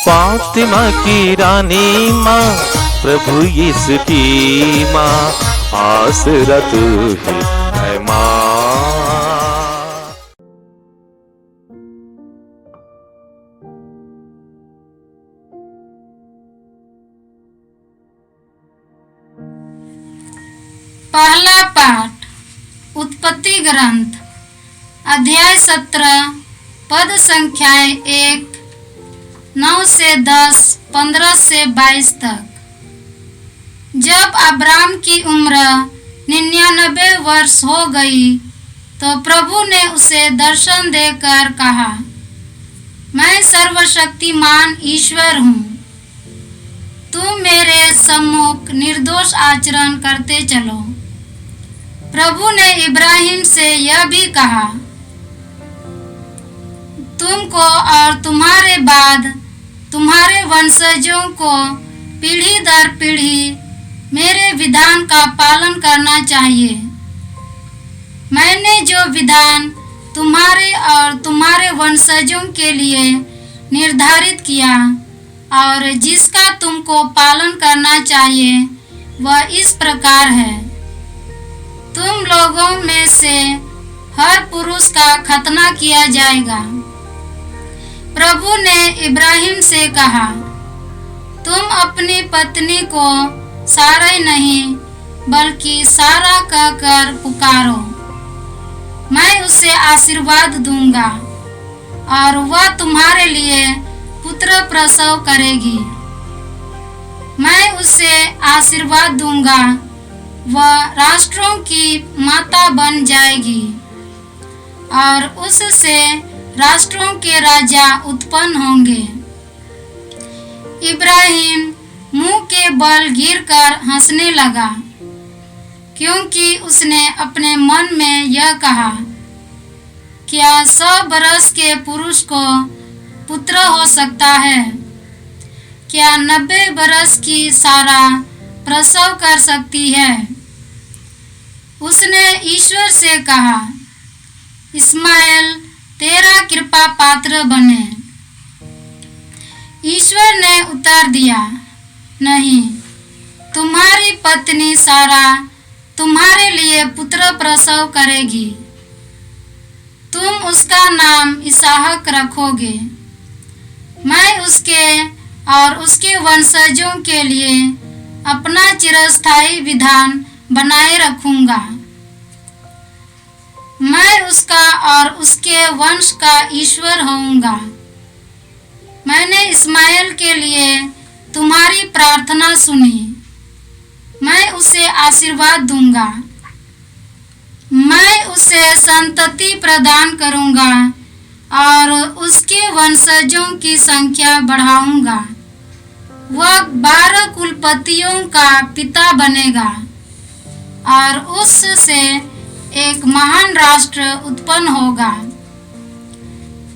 फातिमा की रानी माँ, प्रभु यीशु की माँ, आसरा तू ही है माँ। पहला पाठ उत्पत्ति ग्रंथ अध्याय 17 पद संख्याएं 1, 9 से 10, 15 से 22 तक। जब अब्राम की उम्र 99 वर्ष हो गई तो प्रभु ने उसे दर्शन देकर कहा, मैं सर्वशक्तिमान ईश्वर हूँ। तुम मेरे सम्मुख निर्दोष आचरण करते चलो। प्रभु ने इब्राहिम से यह भी कहा, तुमको और तुम्हारे बाद तुम्हारे वंशजों को पीढ़ी दर पीढ़ी मेरे विधान का पालन करना चाहिए। मैंने जो विधान तुम्हारे और तुम्हारे वंशजों के लिए निर्धारित किया और जिसका तुमको पालन करना चाहिए वह इस प्रकार है। तुम लोगों में से हर पुरुष का खतना किया जाएगा। प्रभु ने इब्राहिम से कहा, तुम अपनी पत्नी को सारै नहीं बल्कि सारा कहकर पुकारो। मैं उसे आशीर्वाद दूंगा और वह तुम्हारे लिए पुत्र प्रसव करेगी। मैं उसे आशीर्वाद दूंगा, वह राष्ट्रों की माता बन जाएगी और उससे राष्ट्रों के राजा उत्पन्न होंगे। इब्राहिम मुंह के बल गिरकर हंसने लगा, क्योंकि उसने अपने मन में यह कहा, क्या 100 बरस के पुरुष को पुत्र हो सकता है? क्या 90 बरस की सारा प्रसव कर सकती है? उसने ईश्वर से कहा, इस्माएल तेरा कृपा पात्र बने। ईश्वर ने उत्तर दिया, नहीं, तुम्हारी पत्नी सारा तुम्हारे लिए पुत्र प्रसव करेगी। तुम उसका नाम इसहाक रखोगे। मैं उसके और उसके वंशजों के लिए अपना चिरस्थायी विधान बनाए रखूंगा। मैं उसका और उसके वंश का ईश्वर होऊंगा। मैंने इस्माएल के लिए तुम्हारी प्रार्थना सुनी। मैं उसे आशीर्वाद दूंगा। मैं उसे संतति प्रदान करूंगा और उसके वंशजों की संख्या बढ़ाऊंगा। वह 12 कुलपतियों का पिता बनेगा और उससे एक महान राष्ट्र उत्पन्न होगा।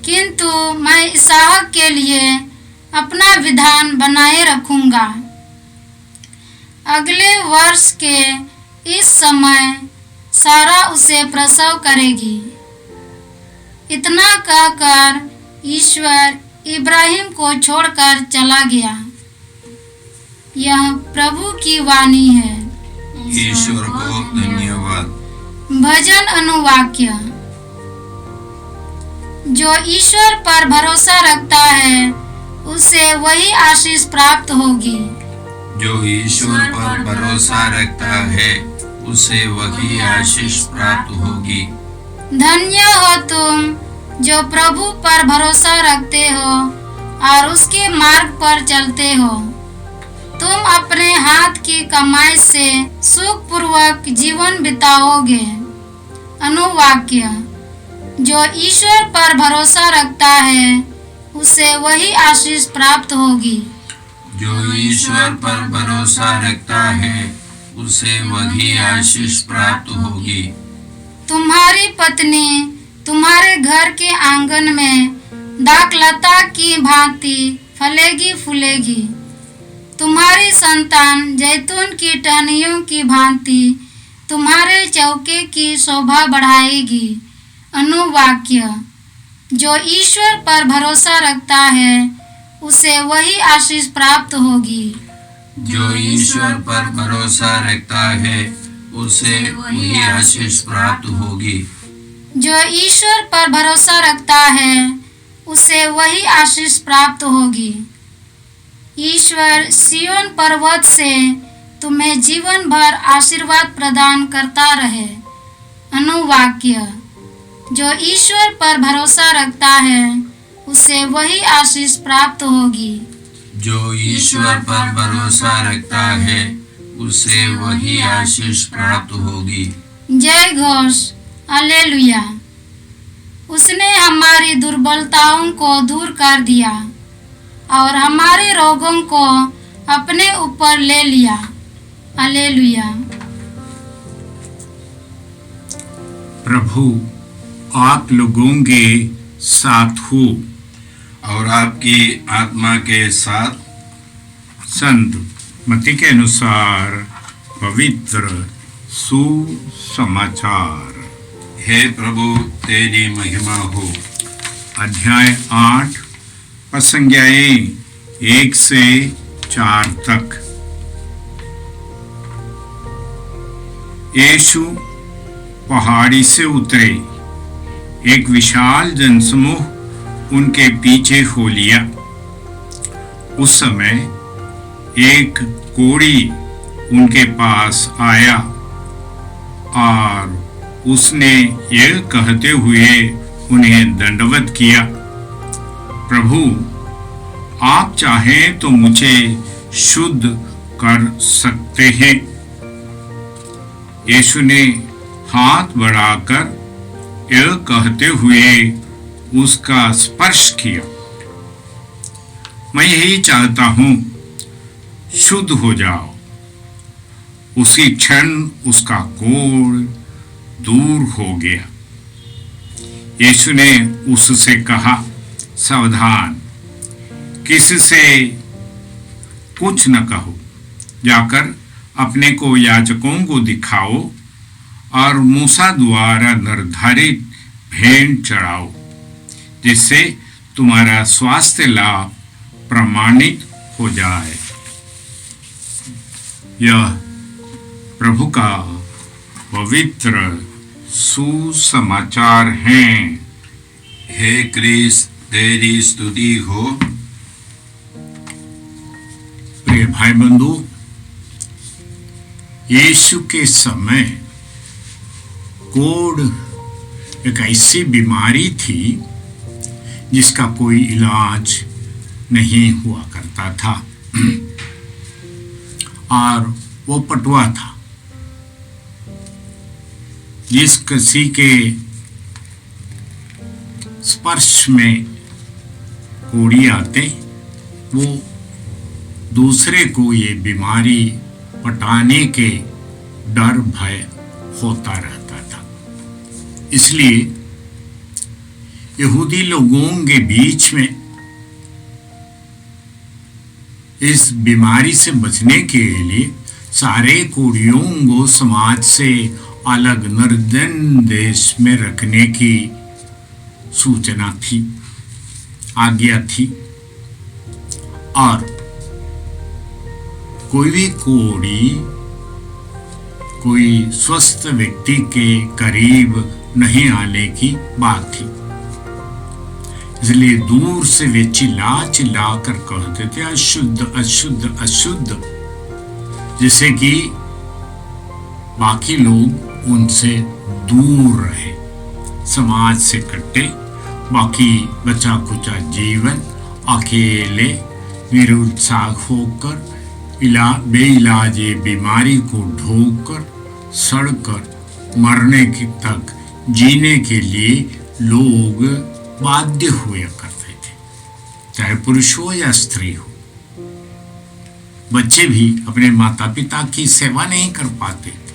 किंतु मैं इसहाक के लिए अपना विधान बनाए रखूंगा। अगले वर्ष के इस समय सारा उसे प्रसव करेगी। इतना कहकर ईश्वर इब्राहिम को छोड़कर चला गया। यह प्रभु की वाणी है। ईश्वर को धन्यवाद। भजन अनुवाक्य। जो ईश्वर पर भरोसा रखता है उसे वही आशीष प्राप्त होगी। जो ईश्वर पर भरोसा रखता है उसे वही आशीष प्राप्त होगी। धन्य हो तुम जो प्रभु पर भरोसा रखते हो और उसके मार्ग पर चलते हो। तुम अपने हाथ की कमाई से सुखपूर्वक जीवन बिताओगे। अनुवाक्य। जो ईश्वर पर भरोसा रखता है उसे वही आशीष प्राप्त होगी। जो ईश्वर पर भरोसा रखता है उसे वही आशीष प्राप्त होगी। तुम्हारी पत्नी तुम्हारे घर के आंगन में दाखलता की भांति फलेगी फूलेगी। तुम्हारी संतान जैतून की टहनियों की भांति तुम्हारे चौके की शोभा बढ़ाएगी। अनुवाक्य। जो ईश्वर पर भरोसा रखता है उसे वही आशीष प्राप्त होगी। जो ईश्वर पर भरोसा रखता है उसे वही आशीष प्राप्त होगी। जो ईश्वर पर भरोसा रखता है उसे वही आशीष प्राप्त होगी। ईश्वर सिय्योन पर्वत से तुम्हें जीवन भर आशीर्वाद प्रदान करता रहे। अनुवाक्य: जो ईश्वर पर भरोसा रखता है उसे वही आशीष प्राप्त होगी। जो ईश्वर पर भरोसा रखता है उसे वही आशीष प्राप्त होगी। जय घोष, हालेलुया। उसने हमारी दुर्बलताओं को दूर कर दिया और हमारे रोगों को अपने ऊपर ले लिया। हालेलुया। प्रभु आप लोगों के साथ हो और आपकी आत्मा के साथ। संत मत्ती के अनुसार पवित्र सुसमाचार। हे प्रभु तेरी महिमा हो। अध्याय 8 संज्ञाएं 1 से 4 तक। यीशु पहाड़ी से उतरे। एक विशाल जनसमूह उनके पीछे हो लिया। उस समय एक कोढ़ी उनके पास आया और उसने यह कहते हुए उन्हें दंडवत किया, प्रभु आप चाहें तो मुझे शुद्ध कर सकते हैं। यीशु ने हाथ बढ़ाकर यह कहते हुए उसका स्पर्श किया, मैं यही चाहता हूं, शुद्ध हो जाओ। उसी क्षण उसका कोढ़ दूर हो गया। यीशु ने उससे कहा, सावधान, किसी से कुछ न कहो, जाकर अपने को याजकों को दिखाओ और मूसा द्वारा निर्धारित भेंट चढ़ाओ, जिससे तुम्हारा स्वास्थ्य लाभ प्रमाणित हो जाए। यह प्रभु का पवित्र सुसमाचार है। हे क्रिस्त तेरी स्तुति हो। प्रिय भाई बंधु, यीशु के समय कोढ़ एक ऐसी बीमारी थी जिसका कोई इलाज नहीं हुआ करता था और वो पटुआ था। जिस किसी के स्पर्श में कोढ़ी आते, वो दूसरे को ये बीमारी पटाने के डर भय होता रहता था। इसलिए यहूदी लोगों के बीच में इस बीमारी से बचने के लिए सारे कोढ़ियों को समाज से अलग निर्जन देश में रखने की सूचना थी, आज्ञा थी। और कोई भी कोढ़ी कोई स्वस्थ व्यक्ति के करीब नहीं आने की बात थी। इसलिए दूर से वे चिल्ला चिल्ला कर कहते थे, अशुद्ध अशुद्ध अशुद्ध, जिससे कि बाकी लोग उनसे दूर रहे, समाज से कटे, बाकी बचा खुचा जीवन अकेले निरुत्साह होकर बेइलाज बीमारी को ढोकर सड़कर मरने की तक जीने के लिए लोग बाध्य हुए करते थे, चाहे पुरुष हो या स्त्री हो। बच्चे भी अपने माता पिता की सेवा नहीं कर पाते थे,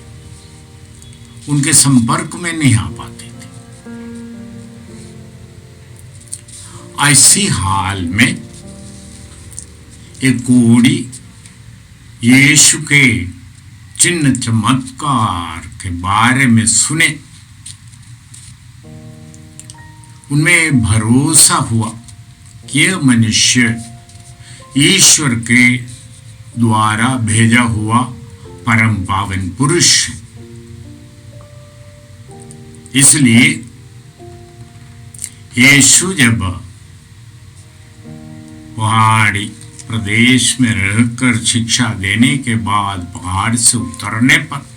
उनके संपर्क में नहीं आ पाते थे। ऐसी हाल में एक कोढ़ी यीशु के चिन्ह चमत्कार के बारे में सुने, उनमें भरोसा हुआ कि यह मनुष्य ईश्वर के द्वारा भेजा हुआ परम पावन पुरुष। इसलिए यीशु जब पहाड़ी प्रदेश में रहकर शिक्षा देने के बाद पहाड़ से उतरने पर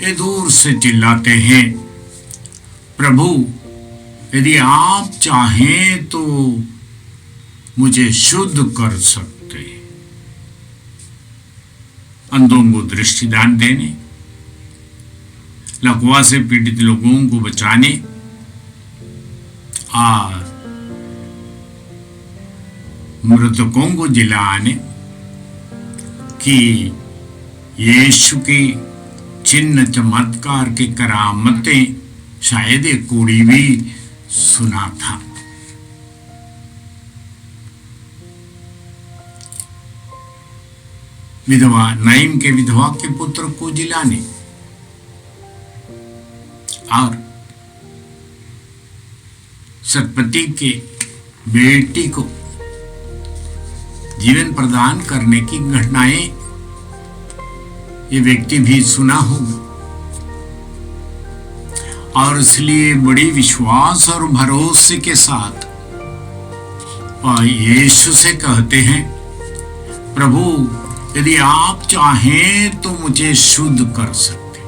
ये दूर से चिल्लाते हैं, प्रभु यदि आप चाहें तो मुझे शुद्ध कर सकते हैं। अंधों को दृष्टिदान देने, लकवा से पीड़ित लोगों को बचाने और मृतकों को जिलाने की यीशु की चिन्ह चमत्कार की करामतें शायद एक कोड़ी भी सुना था। विधवा नाइम के विधवा के पुत्र को जिलाने और सतपति के बेटी को जीवन प्रदान करने की घटनाएं ये व्यक्ति भी सुना होगा और इसलिए बड़ी विश्वास और भरोसे के साथ यीशु से कहते हैं, प्रभु यदि आप चाहें तो मुझे शुद्ध कर सकते।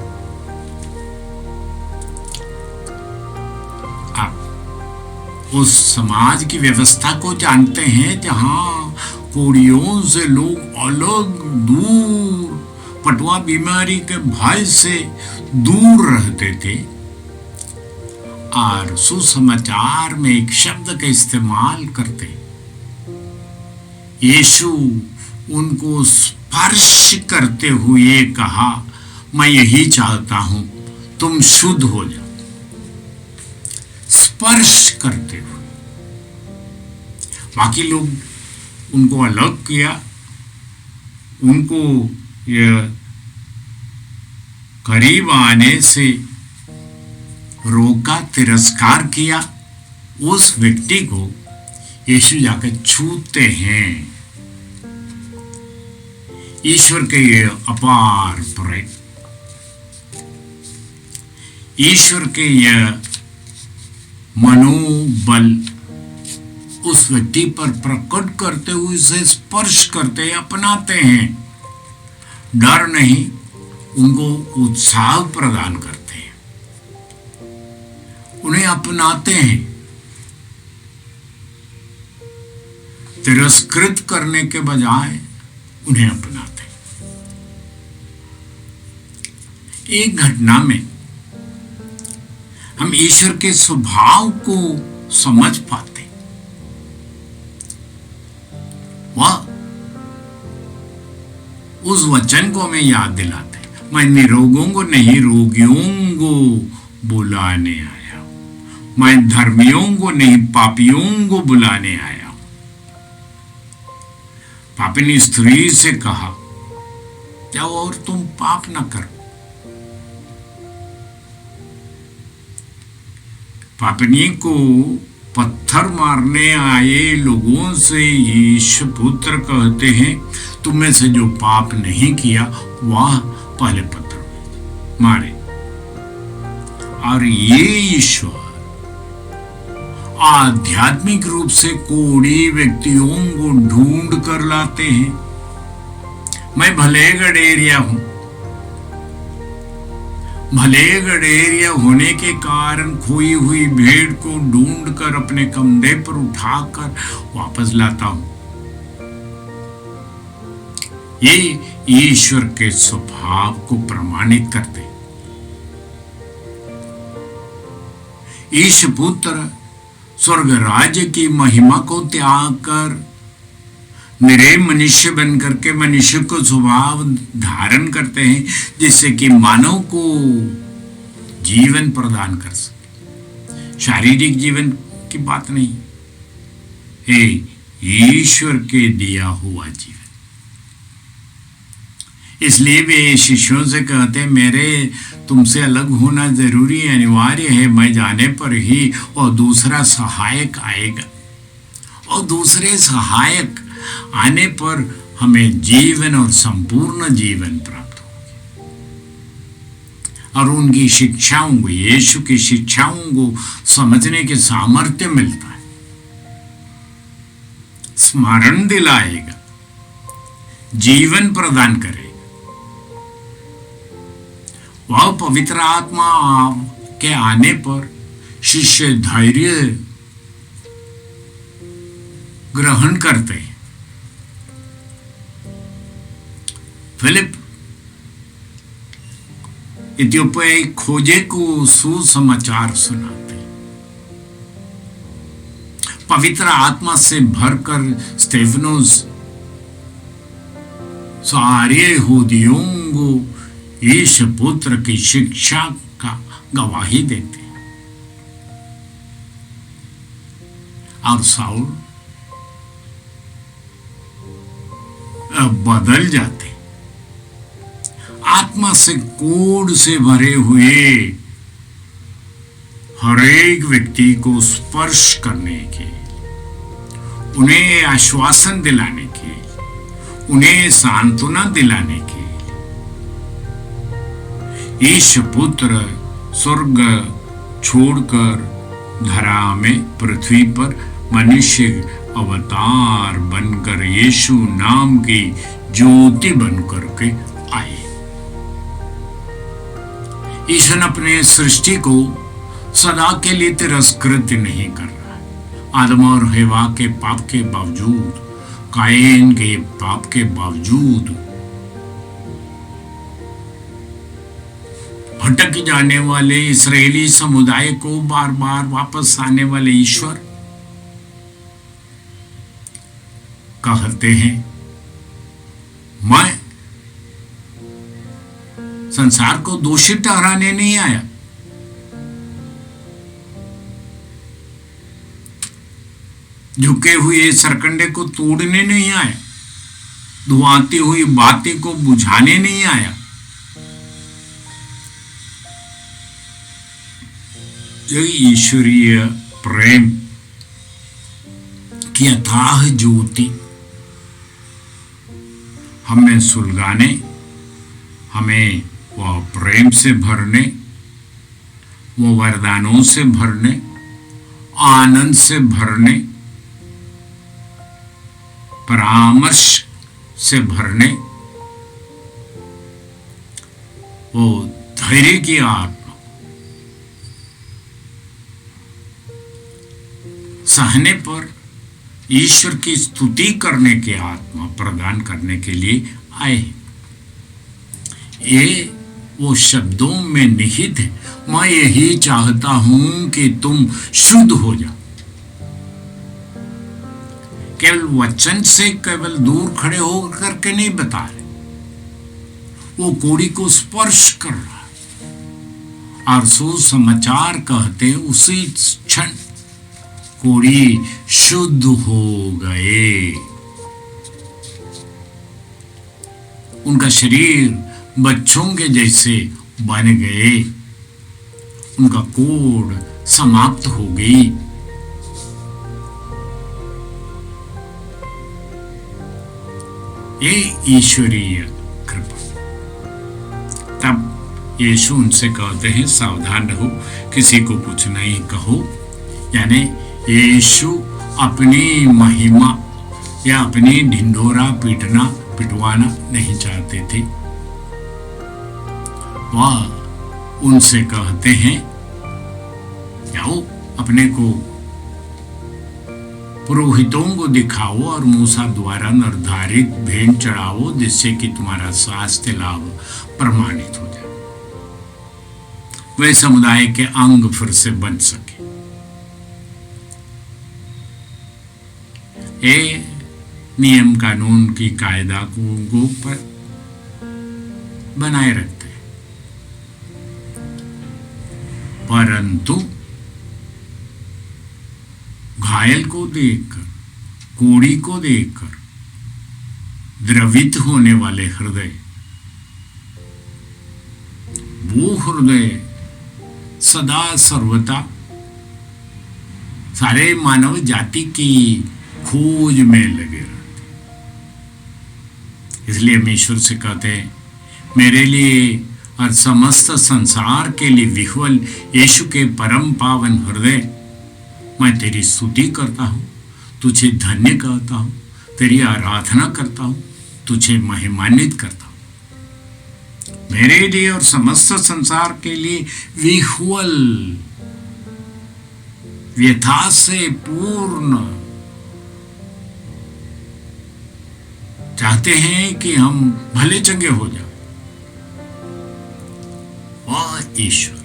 आप उस समाज की व्यवस्था को जानते हैं जहां कोड़ियों से लोग अलग दूर पटवा बीमारी के भय से दूर रहते थे और सुसमाचार में एक शब्द का इस्तेमाल करते। यीशु उनको स्पर्श करते हुए कहा, मैं यही चाहता हूं तुम शुद्ध हो जाओ। स्पर्श करते हुए बाकी लोग उनको अलग किया, उनको करीब आने से रोका, तिरस्कार किया। उस व्यक्ति को यीशु जाकर छूते हैं। ईश्वर के ये अपार प्रेम, ईश्वर के यह मनोबल उस व्यक्ति पर प्रकट करते हुए उसे स्पर्श करते, अपनाते हैं। डर नहीं, उनको उत्साह प्रदान करते हैं, उन्हें अपनाते हैं। तिरस्कृत करने के बजाय उन्हें अपनाते हैं। एक घटना में हम ईश्वर के स्वभाव को समझ पाते। वह उस वचन को हमें याद दिलाते, मैं निरोगों को नहीं रोगियों को बुलाने आया, मैं धर्मियों को नहीं पापियों को बुलाने आया। पापिनी स्त्री से कहा, जाओ और तुम पाप न करो। पापिनी को पत्थर मारने आए लोगों से यीशु पुत्र कहते हैं, तुम में से जो पाप नहीं किया वह पहले पत्थर मारे। और ये ईश्वर आध्यात्मिक रूप से कोड़ी व्यक्तियों को ढूंढ कर लाते हैं। मैं भले गडेरिया हूं, भले गडेरिया होने के कारण खोई हुई भेड़ को ढूंढकर अपने कंधे पर उठाकर वापस लाता हूं। ये ईश्वर के स्वभाव को प्रमाणित करते। ईश पुत्र स्वर्ग राज्य की महिमा को त्याग कर निरे मनुष्य बनकर के मनुष्य को स्वभाव धारण करते हैं, जिससे कि मानव को जीवन प्रदान कर सके। शारीरिक जीवन की बात नहीं है, ईश्वर के दिया हुआ जीवन। इसलिए वे शिष्यों से कहते, मेरे तुमसे अलग होना जरूरी अनिवार्य है। मैं जाने पर ही और दूसरा सहायक आएगा, और दूसरे सहायक आने पर हमें जीवन और संपूर्ण जीवन प्राप्त होगी। और उनकी शिक्षाओं को, यीशु की शिक्षाओं को समझने के सामर्थ्य मिलता है, स्मरण दिलाएगा, जीवन प्रदान करेगा। वह पवित्र आत्मा के आने पर शिष्य धैर्य ग्रहण करते हैं। फिलिप इथियोपियाई खोजे को सुसमाचार सुनाते। पवित्र आत्मा से भरकर स्तेफनोस सारे यहूदियों को यीशु पुत्र की शिक्षा का गवाही देते हैं। और साउल बदल जाते। आत्मा से कोड से भरे हुए हर एक व्यक्ति को स्पर्श करने के, उन्हें आश्वासन दिलाने के, उन्हें सांत्वना दिलाने के यीशु पुत्र स्वर्ग छोड़कर धरा में पृथ्वी पर मनुष्य अवतार बनकर यीशु नाम की ज्योति बनकर के आए। ईश्वर अपने सृष्टि को सदा के लिए तिरस्कृत नहीं कर रहा है। आदम और हवा के पाप के बावजूद, कायन के पाप के बावजूद, भटक जाने वाले इस्राएली समुदाय को बार बार वापस आने वाले ईश्वर कहते हैं, मैं संसार को दोषी ठहराने नहीं आया, झुके हुए सरकंडे को तोड़ने नहीं आया, धुआती हुई बातें को बुझाने नहीं आया। यह ईश्वरीय प्रेम की अथाह ज्योति हमें सुलगाने, हमें वह प्रेम से भरने, वो वरदानों से भरने, आनंद से भरने, परामर्श से भरने, वो धैर्य की आत्मा, सहने पर ईश्वर की स्तुति करने की आत्मा प्रदान करने के लिए आए। ये वो शब्दों में निहित है, मैं यही चाहता हूं कि तुम शुद्ध हो जाओ। केवल वचन से केवल दूर खड़े होकर के नहीं बता रहे, वो कोड़ी को स्पर्श कर रहा है और सुसमाचार कहते उसी क्षण कोड़ी शुद्ध हो गए। उनका शरीर बच्चों के जैसे बन गए, उनका कोड़ समाप्त हो गई। ये ईश्वरीय कृपा। तब यीशु उनसे कहते हैं, सावधान रहो, किसी को कुछ नहीं कहो। यानी यीशु अपनी महिमा या अपनी ढिंढोरा पिटवाना नहीं चाहते थे। वह उनसे कहते हैं, जाओ अपने को पुरोहितों को दिखाओ और मूसा द्वारा निर्धारित भेंट चढ़ाओ, जिससे कि तुम्हारा स्वास्थ्य लाभ प्रमाणित हो जाए, वे समुदाय के अंग फिर से बन सके। ये नियम कानून की कायदा को पर बनाए रखते हैं, परंतु घायल को देखकर, कोड़ी को देखकर द्रवित होने वाले हृदय, वो हृदय सदा सर्वदा सारे मानव जाति की खोज में लगे रहते। इसलिए हम ईश्वर से कहते हैं, मेरे लिए और समस्त संसार के लिए विह्वल यीशु के परम पावन हृदय, मैं तेरी स्तुति करता हूँ, तुझे धन्य कहता हूँ, तेरी आराधना करता हूँ, तुझे महिमान्वित करता हूँ। मेरे लिए और समस्त संसार के लिए विह्वल, व्यथा से पूर्ण, चाहते हैं कि हम भले चंगे हो जाए, वह ईश्वर।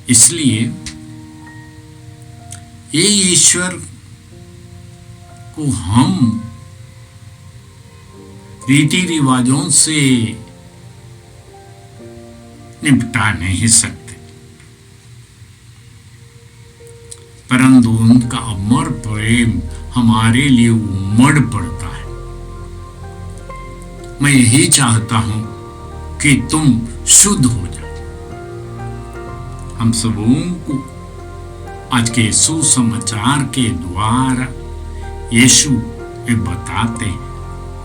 इसलिए ये ईश्वर को हम रीति रिवाजों से निपटा नहीं सकते, परंतु उनका अमर प्रेम हमारे लिए उमड़ पड़ता है। मैं यही चाहता हूं कि तुम शुद्ध हो जाओ। हम सबों को आज के सुसमाचार के द्वारा यीशु ये बताते हैं,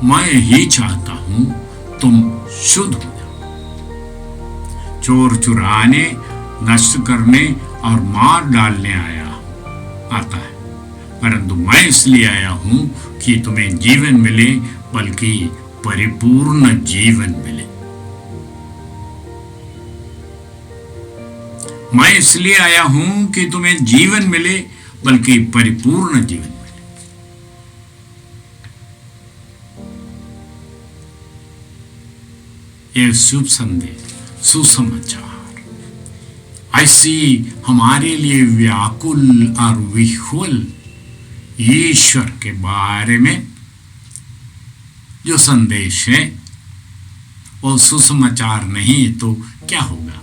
मैं यही चाहता हूं तुम शुद्ध हो जाओ। चोर चुराने, नष्ट करने और मार डालने आता है, परंतु मैं इसलिए आया हूं कि तुम्हें जीवन मिले, बल्कि परिपूर्ण जीवन मिले। मैं इसलिए आया हूं कि तुम्हें जीवन मिले, बल्कि परिपूर्ण जीवन मिले। यह शुभ संदेश, सुसमाचार ऐसी हमारे लिए व्याकुल और विह्वल ईश्वर के बारे में जो संदेश है, वो सुसमाचार नहीं तो क्या होगा?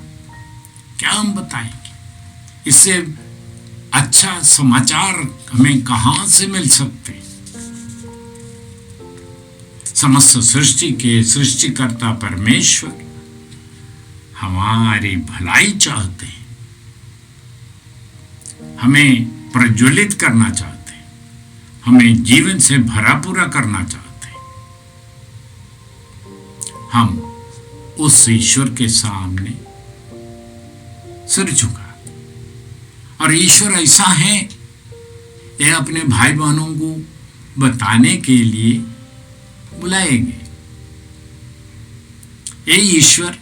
क्या हम बताएंगे? इससे अच्छा समाचार हमें कहां से मिल सकते? समस्त सृष्टि के सृष्टिकर्ता परमेश्वर हमारी भलाई चाहते हैं, हमें प्रज्वलित करना चाहते हैं, हमें जीवन से भरा पूरा करना चाहते हैं। हम उस ईश्वर के सामने सिर झुका, और ईश्वर ऐसा है, यह अपने भाई बहनों को बताने के लिए बुलाएंगे। ये ईश्वर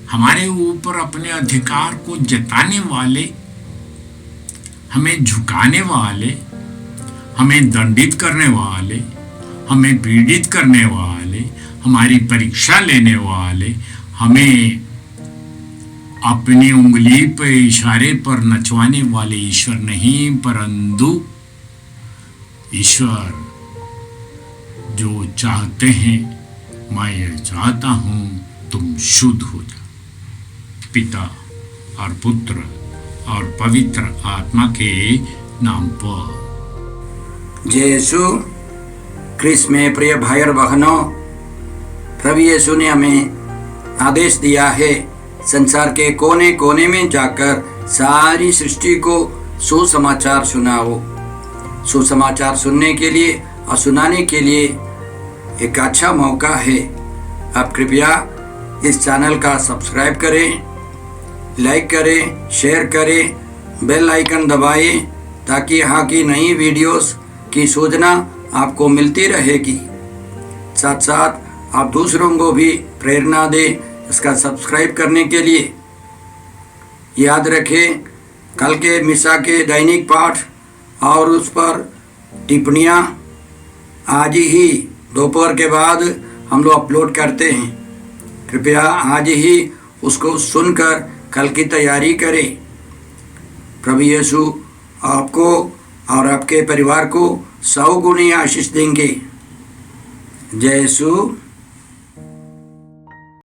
हमारे ऊपर अपने अधिकार को जताने वाले, हमें झुकाने वाले, हमें दंडित करने वाले, हमें पीड़ित करने वाले, हमारी परीक्षा लेने वाले, हमें अपनी उंगली पर इशारे पर नचवाने वाले ईश्वर नहीं, परंतु ईश्वर जो चाहते हैं, मैं ये चाहता हूं तुम शुद्ध हो जाओ। पिता और पुत्र और पवित्र आत्मा के नाम पर। जय यीशु क्रिस्त में प्रिय भाई और बहनों, प्रभु यीशु ने हमें आदेश दिया है, संसार के कोने कोने में जाकर सारी सृष्टि को सुसमाचार सुनाओ। सुसमाचार सुनने के लिए और सुनाने के लिए एक अच्छा मौका है। आप कृपया इस चैनल का सब्सक्राइब करें, लाइक करें, शेयर करें, बेल आइकन दबाएं, ताकि यहाँ की नई वीडियोस की सूचना आपको मिलती रहेगी। साथ साथ आप दूसरों को भी प्रेरणा दें इसका सब्सक्राइब करने के लिए। याद रखें, कल के मिसा के दैनिक पाठ और उस पर टिप्पणियाँ आज ही दोपहर के बाद हम लोग अपलोड करते हैं। कृपया आज ही उसको सुनकर कल की तैयारी करें। प्रभु यीशु आपको और आपके परिवार को 100 गुनी आशीष देंगे। जय यीशु।